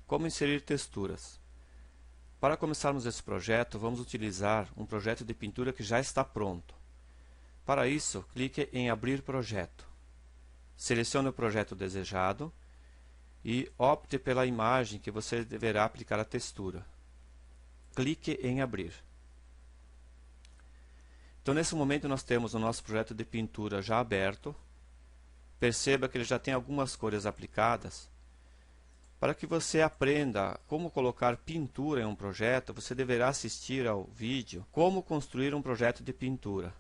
Como inserir texturas? Para começarmos esse projeto, vamos utilizar um projeto de pintura que já está pronto. Para isso, clique em Abrir projeto. Selecione o projeto desejado e opte pela imagem que você deverá aplicar a textura. Clique em Abrir. Então, nesse momento, nós temos o nosso projeto de pintura já aberto. Perceba que ele já tem algumas cores aplicadas. Para que você aprenda como colocar pintura em um projeto, você deverá assistir ao vídeo Como construir um projeto de pintura.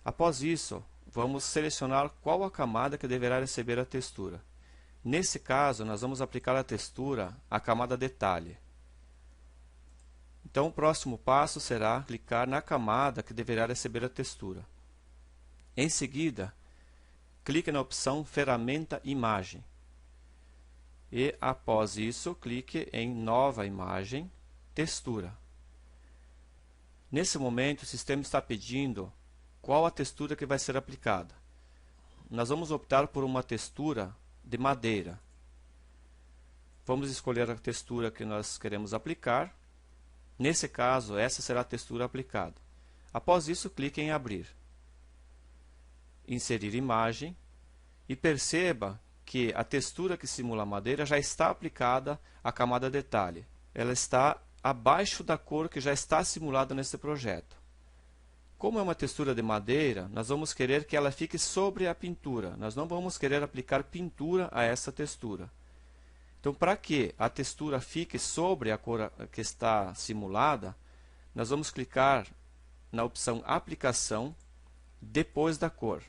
Após isso, vamos selecionar qual a camada que deverá receber a textura. Nesse caso, nós vamos aplicar a textura à camada detalhe. Então, o próximo passo será clicar na camada que deverá receber a textura. Em seguida, clique na opção Ferramenta Imagem. E, após isso, clique em Nova Imagem, Textura. Nesse momento, o sistema está pedindo qual a textura que vai ser aplicada. Nós vamos optar por uma textura de madeira. Vamos escolher a textura que nós queremos aplicar. Nesse caso, essa será a textura aplicada. Após isso, clique em Abrir. Inserir imagem. E perceba que a textura que simula a madeira já está aplicada à camada detalhe. Ela está abaixo da cor que já está simulada nesse projeto. Como é uma textura de madeira, nós vamos querer que ela fique sobre a pintura. Nós não vamos querer aplicar pintura a essa textura. Então, para que a textura fique sobre a cor que está simulada, nós vamos clicar na opção Aplicação, depois da cor.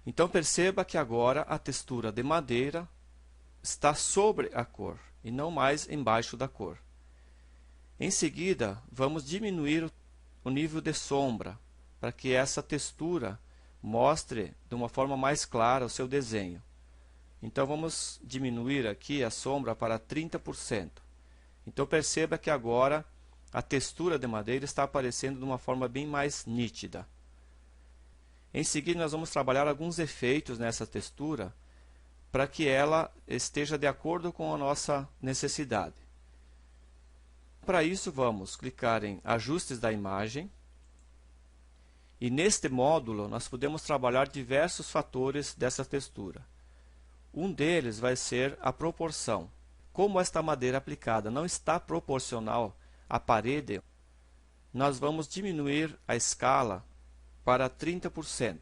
Então, perceba que agora a textura de madeira está sobre a cor e não mais embaixo da cor. Em seguida, vamos diminuir o nível de sombra para que essa textura mostre de uma forma mais clara o seu desenho. Então, vamos diminuir aqui a sombra para 30%. Então, perceba que agora a textura de madeira está aparecendo de uma forma bem mais nítida. Em seguida, nós vamos trabalhar alguns efeitos nessa textura para que ela esteja de acordo com a nossa necessidade. Para isso, vamos clicar em Ajustes da imagem. E neste módulo, nós podemos trabalhar diversos fatores dessa textura. Um deles vai ser a proporção. Como esta madeira aplicada não está proporcional à parede, nós vamos diminuir a escala para 30%.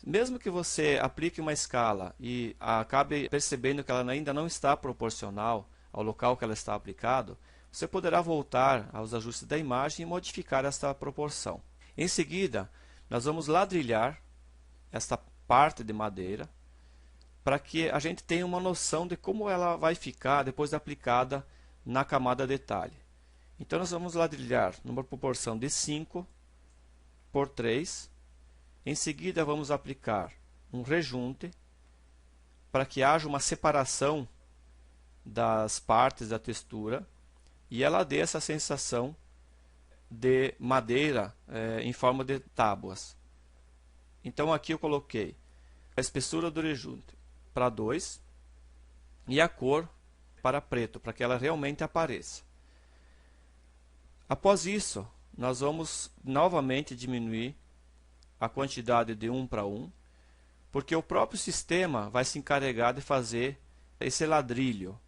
Mesmo que você aplique uma escala e acabe percebendo que ela ainda não está proporcional ao local que ela está aplicado, você poderá voltar aos ajustes da imagem e modificar esta proporção. Em seguida, nós vamos ladrilhar esta parte de madeira para que a gente tenha uma noção de como ela vai ficar depois de aplicada na camada detalhe. Então, nós vamos ladrilhar numa proporção de 5 por 3. Em seguida, vamos aplicar um rejunte para que haja uma separação das partes da textura e ela dê essa sensação de madeira em forma de tábuas. Então, aqui eu coloquei a espessura do rejunte para 2 e a cor para preto, para que ela realmente apareça. Após isso, nós vamos novamente diminuir a quantidade de 1 para 1, porque o próprio sistema vai se encarregar de fazer esse ladrilho.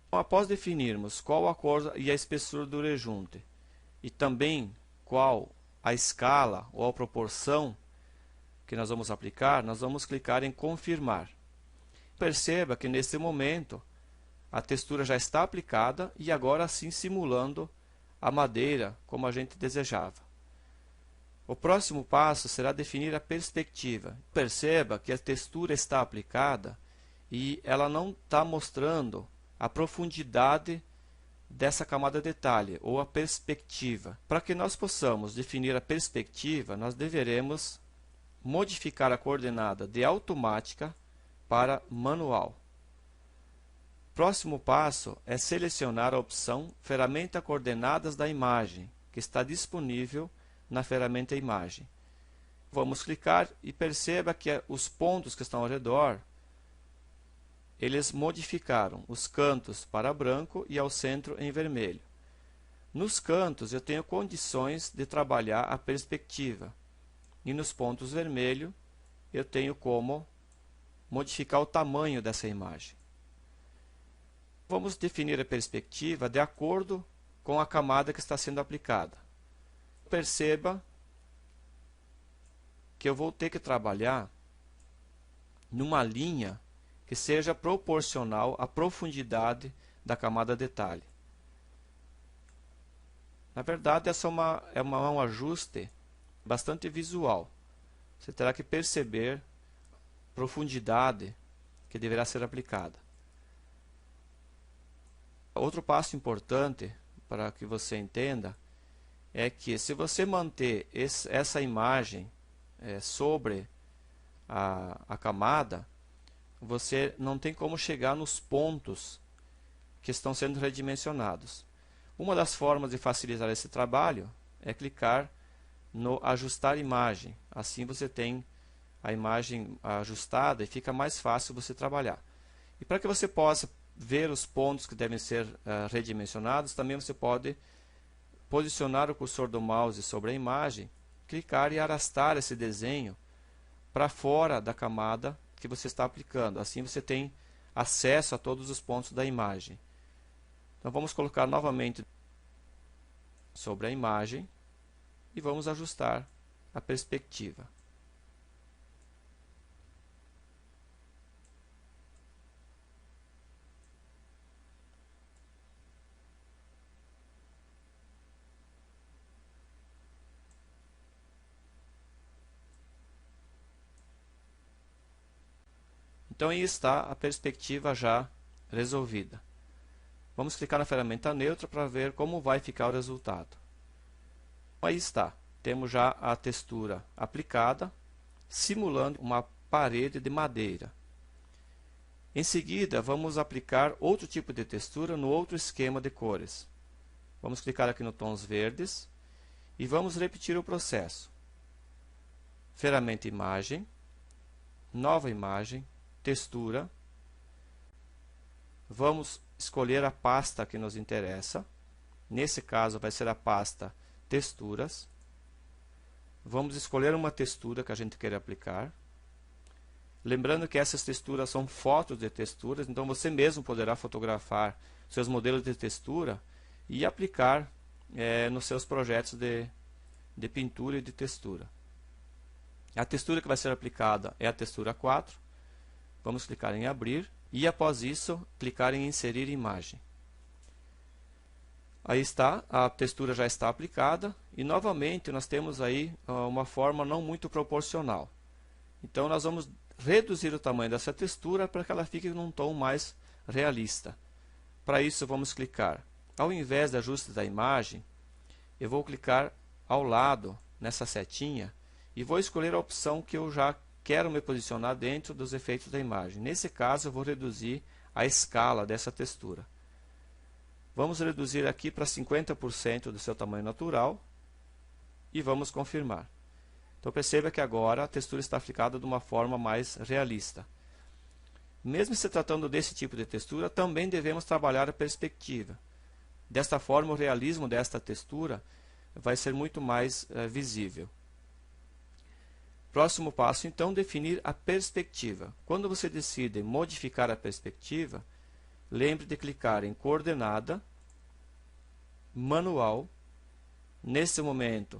Então, após definirmos qual a cor e a espessura do rejunte e também qual a escala ou a proporção que nós vamos aplicar, nós vamos clicar em Confirmar. Perceba que nesse momento a textura já está aplicada e agora sim simulando a madeira como a gente desejava. O próximo passo será definir a perspectiva. Perceba que a textura está aplicada e ela não está mostrando a profundidade dessa camada detalhe ou a perspectiva. Para que nós possamos definir a perspectiva, nós deveremos modificar a coordenada de automática para manual. Próximo passo é selecionar a opção Ferramenta Coordenadas da imagem, que está disponível na ferramenta Imagem. Vamos clicar e perceba que os pontos que estão ao redor eles modificaram os cantos para branco e ao centro em vermelho. Nos cantos eu tenho condições de trabalhar a perspectiva e nos pontos vermelhos eu tenho como modificar o tamanho dessa imagem. Vamos definir a perspectiva de acordo com a camada que está sendo aplicada. Perceba que eu vou ter que trabalhar numa linha que seja proporcional à profundidade da camada detalhe. Na verdade, essa é um ajuste bastante visual. Você terá que perceber a profundidade que deverá ser aplicada. Outro passo importante para que você entenda é que se você manter essa imagem sobre a camada, você não tem como chegar nos pontos que estão sendo redimensionados. Uma das formas de facilitar esse trabalho é clicar no ajustar imagem. Assim você tem a imagem ajustada e fica mais fácil você trabalhar. E para que você possa ver os pontos que devem ser redimensionados, também você pode posicionar o cursor do mouse sobre a imagem, clicar e arrastar esse desenho para fora da camada que você está aplicando. Assim você tem acesso a todos os pontos da imagem. Então vamos colocar novamente sobre a imagem e vamos ajustar a perspectiva. Então aí está a perspectiva já resolvida. Vamos clicar na ferramenta neutra para ver como vai ficar o resultado. Aí está, temos já a textura aplicada, simulando uma parede de madeira. Em seguida, vamos aplicar outro tipo de textura no outro esquema de cores. Vamos clicar aqui no tons verdes e vamos repetir o processo. Ferramenta imagem, nova imagem, textura. Vamos escolher a pasta que nos interessa. Nesse caso vai ser a pasta texturas. Vamos escolher uma textura que a gente quer aplicar. Lembrando que essas texturas são fotos de texturas, então você mesmo poderá fotografar seus modelos de textura e aplicar nos seus projetos de pintura e de textura. A textura que vai ser aplicada é a textura 4. Vamos clicar em abrir e após isso clicar em inserir imagem. Aí está, a textura já está aplicada e novamente nós temos aí uma forma não muito proporcional. Então nós vamos reduzir o tamanho dessa textura para que ela fique num tom mais realista. Para isso vamos clicar, ao invés de ajuste da imagem, eu vou clicar ao lado nessa setinha e vou escolher a opção que eu já quero me posicionar dentro dos efeitos da imagem. Nesse caso eu vou reduzir a escala dessa textura. Vamos reduzir aqui para 50% do seu tamanho natural e vamos confirmar. Então perceba que agora a textura está aplicada de uma forma mais realista. Mesmo se tratando desse tipo de textura, também devemos trabalhar a perspectiva. Desta forma, o realismo desta textura vai ser muito mais visível. Próximo passo, então, definir a perspectiva. Quando você decide modificar a perspectiva, lembre de clicar em coordenada, manual. Nesse momento,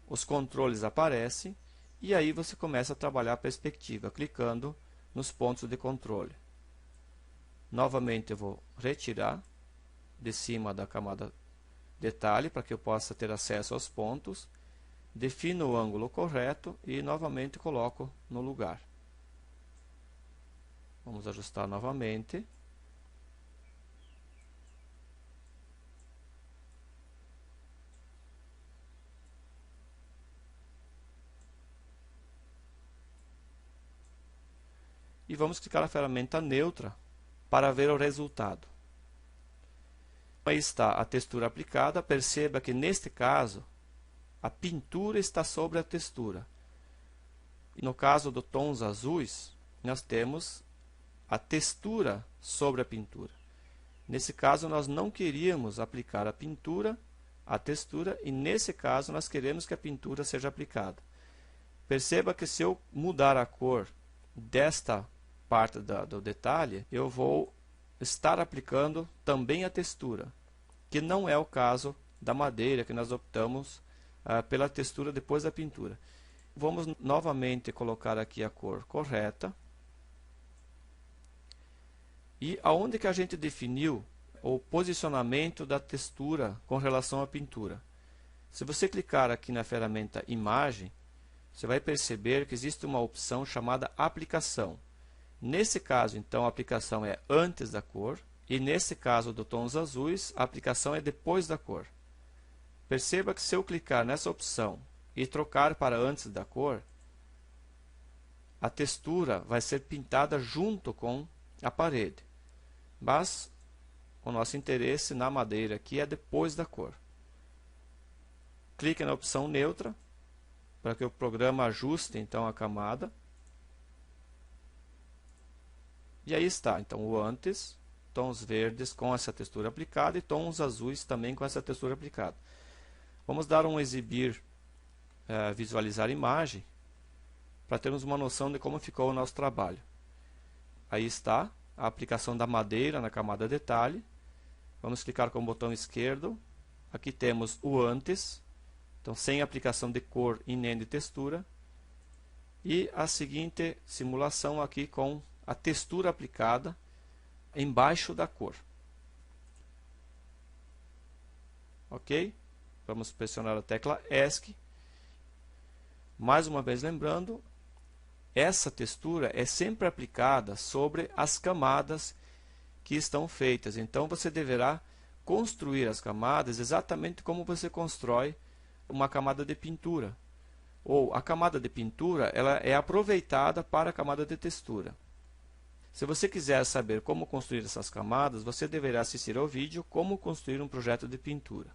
os controles aparecem e aí você começa a trabalhar a perspectiva, clicando nos pontos de controle. Novamente eu vou retirar de cima da camada detalhe para que eu possa ter acesso aos pontos. Defino o ângulo correto e novamente coloco no lugar. Vamos ajustar novamente. E vamos clicar na ferramenta neutra para ver o resultado. Aí está a textura aplicada. Perceba que neste caso a pintura está sobre a textura. E no caso dos tons azuis, nós temos a textura sobre a pintura. Nesse caso, nós não queríamos aplicar a pintura à textura, e nesse caso nós queremos que a pintura seja aplicada. Perceba que se eu mudar a cor desta parte do detalhe, eu vou estar aplicando também a textura, que não é o caso da madeira, que nós optamos pela textura depois da pintura. Vamos novamente colocar aqui a cor correta. E aonde que a gente definiu o posicionamento da textura com relação à pintura? Se você clicar aqui na ferramenta Imagem, você vai perceber que existe uma opção chamada Aplicação. Nesse caso, então, a aplicação é antes da cor, e nesse caso do tons azuis, a aplicação é depois da cor. Perceba que se eu clicar nessa opção e trocar para antes da cor, a textura vai ser pintada junto com a parede. Mas o nosso interesse na madeira aqui é depois da cor. Clique na opção neutra para que o programa ajuste então a camada. E aí está, então, o antes, tons verdes com essa textura aplicada e tons azuis também com essa textura aplicada. Vamos dar um exibir, visualizar imagem, para termos uma noção de como ficou o nosso trabalho. Aí está a aplicação da madeira na camada detalhe. Vamos clicar com o botão esquerdo. Aqui temos o antes, então sem aplicação de cor e nem de textura. E a seguinte simulação aqui com a textura aplicada embaixo da cor. Ok? Vamos pressionar a tecla ESC. Mais uma vez lembrando, essa textura é sempre aplicada sobre as camadas que estão feitas. Então você deverá construir as camadas exatamente como você constrói uma camada de pintura. Ou a camada de pintura ela é aproveitada para a camada de textura. Se você quiser saber como construir essas camadas, você deverá assistir ao vídeo Como construir um projeto de pintura.